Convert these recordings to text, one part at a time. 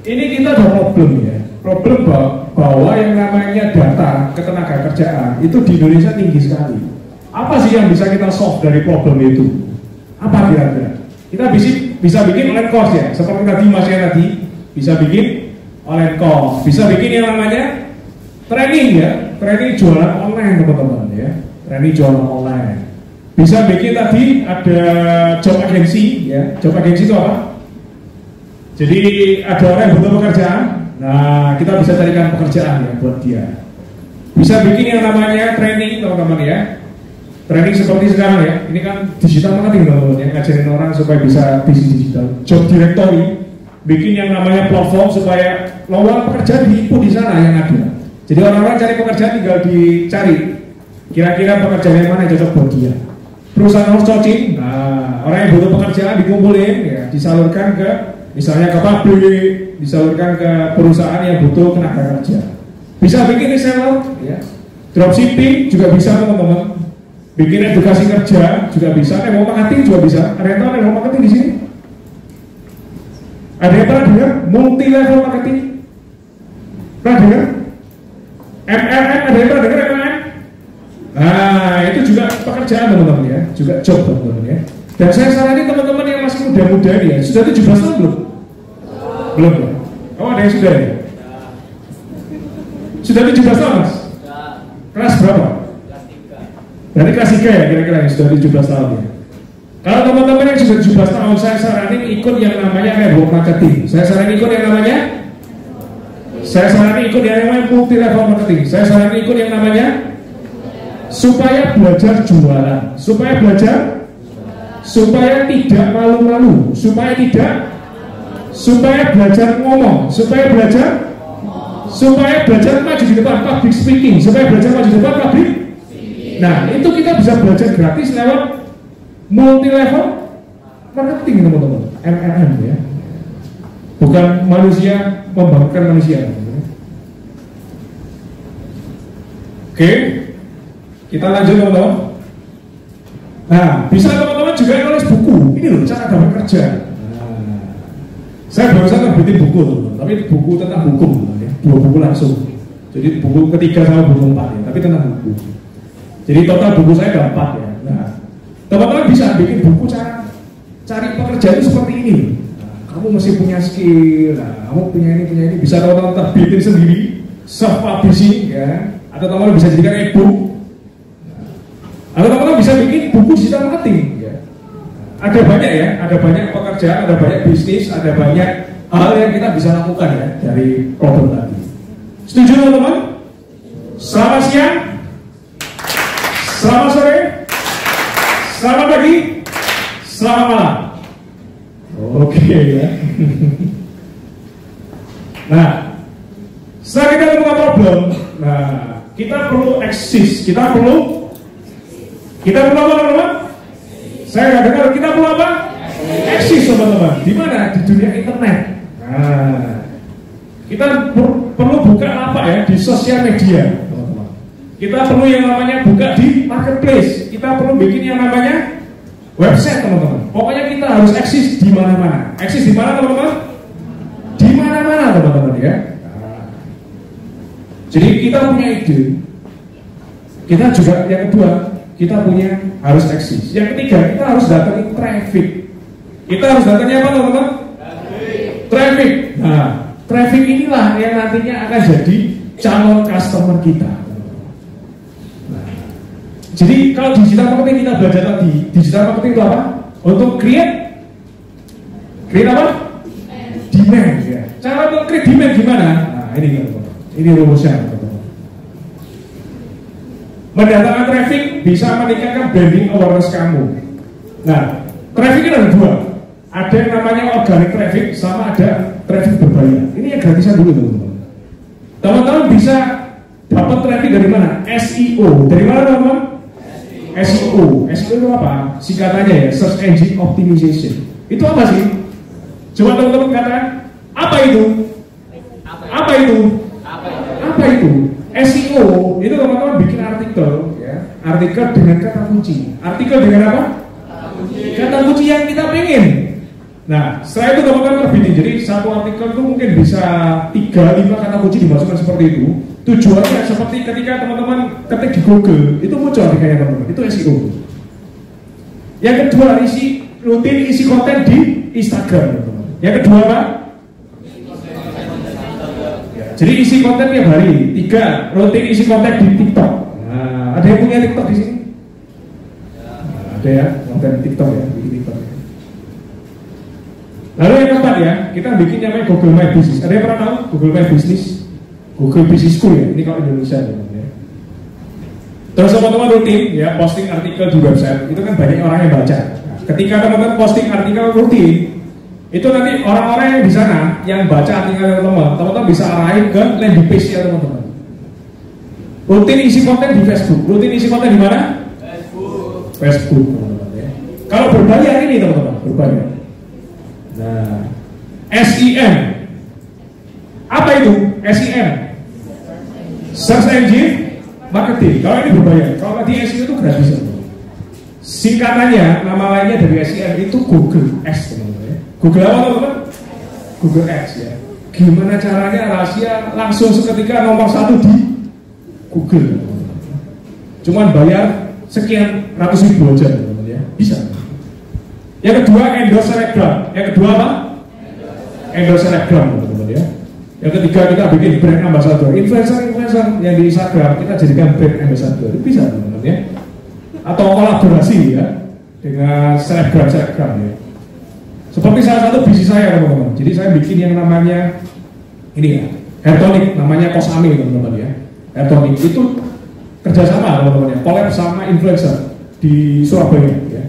ini kita ada problem ya. Problem bahwa yang namanya data ketenaga kerjaan itu di Indonesia tinggi sekali. Apa sih yang bisa kita solve dari problem itu? Apa kira-kira? Kita bisa bikin online course ya, seperti tadi Mas ya tadi bisa bikin online course, bisa bikin yang namanya training ya, training jualan online teman-teman ya, training jualan online. Bisa bikin tadi ada job agency ya, job agency itu apa? Jadi ada orang yang butuh pekerjaan, nah kita bisa carikan pekerjaan ya buat dia. Bisa bikin yang namanya training teman-teman ya. Training seperti sekarang ya, ini kan digital marketing teman-teman yang ngajarin orang supaya bisa bisnis digital. Job directory, bikin yang namanya platform supaya lowongan pekerjaan diinput di sana yang ada. Jadi orang-orang cari pekerjaan tinggal dicari, kira-kira pekerjaan yang mana yang cocok buat dia. Perusahaan harus cocok, nah orang yang butuh pekerjaan dikumpulin, ya, disalurkan ke misalnya ke pabrik, disalurkan ke perusahaan yang butuh tenaga kerja. Bisa bikin reseller, ya, dropshipping juga bisa teman-teman. Bikin edukasi kerja juga bisa, network marketing juga bisa. Ada yang tahu network marketing di sini? Ada yang pernah dengar multi level marketing? Pernah dengar? MLM, ada yang pernah dengar MLM? Nah, itu juga pekerjaan teman-teman ya, juga job teman-teman ya. Dan saya saranin teman-teman yang masih muda-muda ya, sudah 17 tahun belum? Belum ya? Oh, ada yang sudah ya? Sudah 17 tahun Mas? Kelas berapa? Berarti kelas 3 ya kira-kira yang sudah 17 tahun ya. Kalau teman-teman yang sudah 17 tahun, saya saranin ikut yang namanya network marketing. Saya saranin ikut yang namanya multi level marketing. Saya saranin ikut yang namanya supaya belajar jualan, supaya tidak malu-malu, supaya belajar ngomong, supaya belajar maju di depan public speaking, supaya belajar maju di depan public. Nah, itu kita bisa belajar gratis lewat multi level marketing teman-teman, MLM ya. Bukan manusia membangunkan manusia. Oke, kita lanjut teman-teman. Nah, bisa teman-teman juga nulis buku. Ini loh cara dapat kerja. Saya barusan terbitin buku teman-teman, tapi buku tentang hukum ya. 2 buku langsung. Jadi buku ketiga sama buku 4 ya, tapi tentang buku. Jadi total buku saya ada 4 ya. Nah, teman-teman bisa bikin buku cara cari pekerjaan itu seperti ini. Nah, kamu mesti punya skill, nah, kamu punya ini, bisa teman-teman terbitin sendiri, self publishing ya. Atau teman-teman bisa jadikan e-book. Atau teman-teman bisa bikin buku digital marketing ya. Ada banyak ya, ada banyak pekerjaan, ada banyak bisnis, ada banyak hal yang kita bisa lakukan ya dari problem tadi. Setuju teman-teman? Selamat siang, selamat sore, selamat pagi, selamat malam. Oke ya. Nah, setelah kita menemukan problem, nah kita perlu eksis, kita perlu apa teman-teman? Saya nggak dengar, kita perlu apa? Eksis teman-teman. Di mana? Di dunia internet. Nah, kita perlu buka apa ya di sosial media teman-teman. Kita perlu yang namanya buka di marketplace. Kita perlu bikin yang namanya website teman-teman. Pokoknya kita harus eksis di mana-mana. Eksis di mana teman-teman? Di mana-mana teman-teman ya. Nah, jadi kita punya ide. Kita juga yang kedua, kita punya harus eksis. Yang ketiga, kita harus datangi traffic. Kita harus datangi apa teman-teman? Traffic. Nah, traffic inilah yang nantinya akan jadi calon customer kita. Nah, jadi kalau digital marketing kita belajar tadi, digital marketing itu apa? Untuk create apa? Demand ya. Cara untuk create demand gimana? Nah, ini teman-teman. Ini rumusnya teman-teman. Mendatangkan traffic bisa meningkatkan branding awareness kamu. Nah, traffic ada 2. Ada yang namanya organic traffic, sama ada traffic berbayar. Ini yang gratisan dulu teman-teman. Teman-teman bisa dapat traffic dari mana? SEO. Dari mana teman-teman? SEO. SEO itu apa? Singkatannya ya, Search Engine Optimization. Itu apa sih? Coba teman-teman katakan, apa itu? Apa itu? SEO itu teman-teman bikin artikel ya, artikel dengan kata kunci. Artikel dengan apa? Kata kunci yang kita pengen. Nah, setelah itu teman-teman terbitin. Jadi satu artikel itu mungkin bisa 3-5 kata kunci dimasukkan seperti itu. Tujuannya seperti ketika teman-teman ketik di Google, itu muncul artikelnya teman-teman. Itu SEO. Yang kedua, rutin isi konten di Instagram, teman-teman. Yang kedua apa? Ya, jadi isi konten tiap hari. 3, rutin isi konten di TikTok. Nah, ada yang punya TikTok di sini? Nah, ada ya, konten TikTok ya, di TikTok. Lalu yang keempat ya, kita bikin namanya Google My Business. Ada yang pernah tahu Google My Business? Google Business School ya, ini kalau Indonesia ya. Terus teman-teman rutin ya posting artikel di website, itu kan banyak orang yang baca. Nah, ketika teman-teman posting artikel rutin, itu nanti orang-orang yang di sana yang baca artikel teman-teman bisa arahin ke landing page ya teman-teman. Rutin isi konten di Facebook, rutin isi konten di mana? Facebook teman-teman ya. Kalau berbayar ini teman-teman, berbayar. Nah, SEM apa itu? SEM Search Engine Marketing. Kalau ini berbayar, kalau tadi SEO itu gratis. Singkatannya, nama lainnya dari SEM itu Google Ads teman-teman. Google apa teman-teman? Google Ads ya. Gimana caranya rahasia langsung seketika nomor 1 di Google teman-teman. Cuman bayar sekian ratus ribu aja teman-teman ya, bisa. Yang kedua endorse selebgram. Yang kedua apa? Endorse selebgram teman-teman ya. Yang ketiga kita bikin brand ambassador. Influencer yang di Instagram kita jadikan brand ambassador. Itu bisa teman-teman ya. Atau kolaborasi ya dengan selebgram ya. Seperti salah satu bisnis saya teman-teman. Jadi saya bikin yang namanya ini ya, hair tonic, namanya Kosami teman-teman ya. Hair tonic itu kerjasama teman-teman ya, collab sama influencer di Surabaya ya.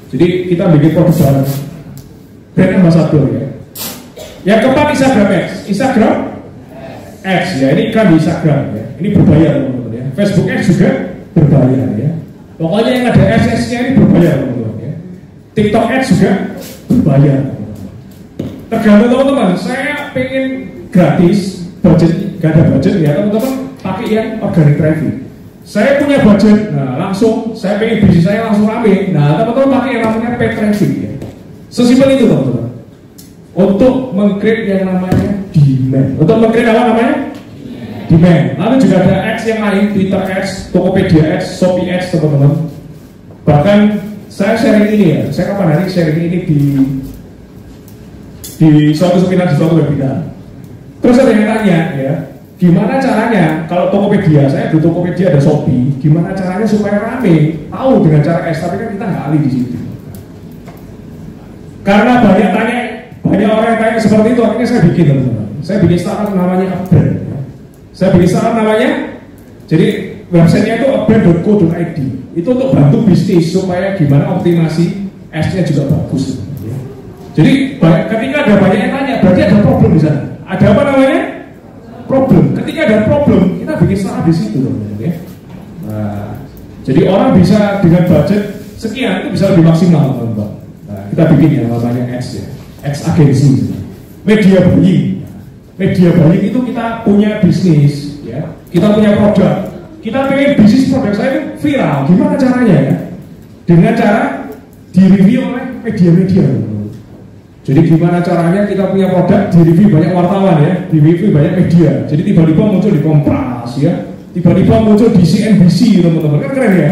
Jadi kita bikin produk bareng, brand ambassador ya. Yang keempat Instagram Ads. Instagram Ads ya, ini iklan di Instagram ya. Ini berbayar teman-teman ya. Facebook Ads juga berbayar ya. Pokoknya yang ada SS-nya ini berbayar teman-teman ya. TikTok Ads juga berbayar. Tergantung teman-teman. Saya pengen gratis, budget gak ada budget ya teman-teman, pakai yang organic traffic. Saya punya budget, nah langsung saya pengen bisnis saya langsung rame. Nah teman-teman pakai yang namanya paid traffic ya. Sesimpel itu teman-teman. Untuk meng-create yang namanya demand. Untuk meng-create apa namanya? Demand. Lalu juga ada ads yang lain, Twitter ads, Tokopedia ads, Shopee ads teman-teman. Bahkan saya sharing ini ya, saya kapan hari sharing ini di suatu seminar, di suatu webinar. Terus ada yang tanya ya, gimana caranya kalau Tokopedia, saya di Tokopedia ada Shopee, gimana caranya supaya rame? Tahu dengan cara ads, tapi kan kita nggak ahli di situ. Karena banyak orang yang tanya seperti itu, akhirnya saya bikin teman-teman. Saya bikin startup namanya Upbrand. Saya bikin startup namanya, jadi websitenya itu upbrand.co.id. Itu untuk bantu bisnis supaya gimana optimasi ads-nya juga bagus. Jadi ketika ada banyak yang tanya, berarti ada problem di sana. Ada apa namanya? Problem. Ketika ada problem, kita bikin startup di situ teman-teman ya. Nah, jadi orang bisa dengan budget sekian itu bisa lebih maksimal teman-teman. Nah, kita bikin yang namanya ads ya. Ads agency, media buying. Media buying itu kita punya bisnis, ya. Kita punya produk. Kita pengen bisnis produk saya itu viral. Gimana caranya ya? Dengan cara direview oleh media-media. Jadi gimana caranya kita punya produk direview banyak wartawan ya, direview banyak media. Jadi tiba-tiba muncul di Kompas ya, tiba-tiba muncul di CNBC teman-teman, kan keren ya.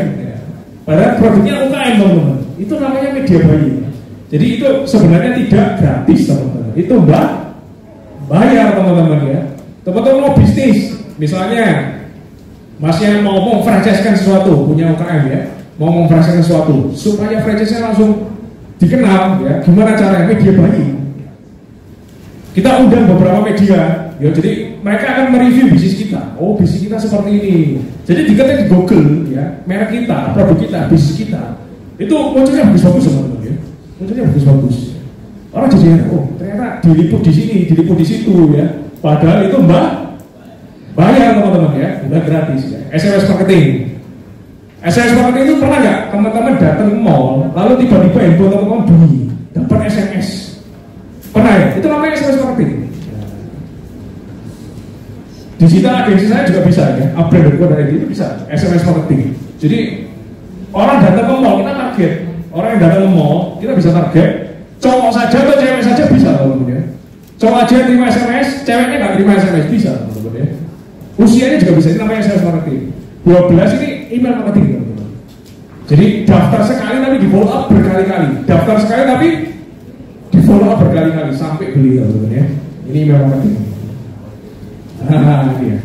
Padahal produknya UKM teman-teman. Itu namanya media buying. Jadi itu sebenarnya tidak gratis teman-teman. Itu bayar teman-teman ya. Teman-teman mau bisnis, misalnya Mas yang mau franchise-kan sesuatu, punya UKM ya, mau franchise sesuatu, supaya franchise-nya langsung dikenal ya. Gimana caranya? Media buying. Kita undang beberapa media, ya. Jadi mereka akan mereview bisnis kita. Oh, bisnis kita seperti ini. Jadi diketik di Google ya, merek kita, produk kita, bisnis kita. Itu munculnya bagus-bagus teman-teman ya. Munculnya bagus-bagus. Orang jadi oh ternyata diliput di sini, diliput di situ ya. Padahal itu bayar teman-teman ya, bukan gratis ya. SMS marketing. SMS marketing itu pernah nggak teman-teman datang ke mall, lalu tiba-tiba handphone teman-teman bunyi, dapat SMS. Pernah ya? Itu namanya SMS marketing. Digital agensi saya juga bisa ya, upbrand.co.id itu bisa SMS marketing. Jadi orang datang ke mall kita target. Orang yang datang ke mall, kita bisa target cowok cowok saja atau cewek saja bisa teman-teman ya. Cowok aja terima SMS, ceweknya nggak terima SMS bisa teman-teman ya. Usianya juga bisa, ini namanya sales marketing. 12 ini email marketing teman-teman. Jadi daftar sekali tapi di follow up berkali-kali, daftar sekali tapi di follow up berkali-kali sampai beli teman-teman ya. Ini email marketing. Iya.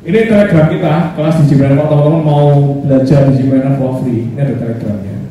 Ini Telegram kita, kelas Digipreneur. Kalau teman-teman mau belajar Digipreneur for free, ini ada Telegramnya.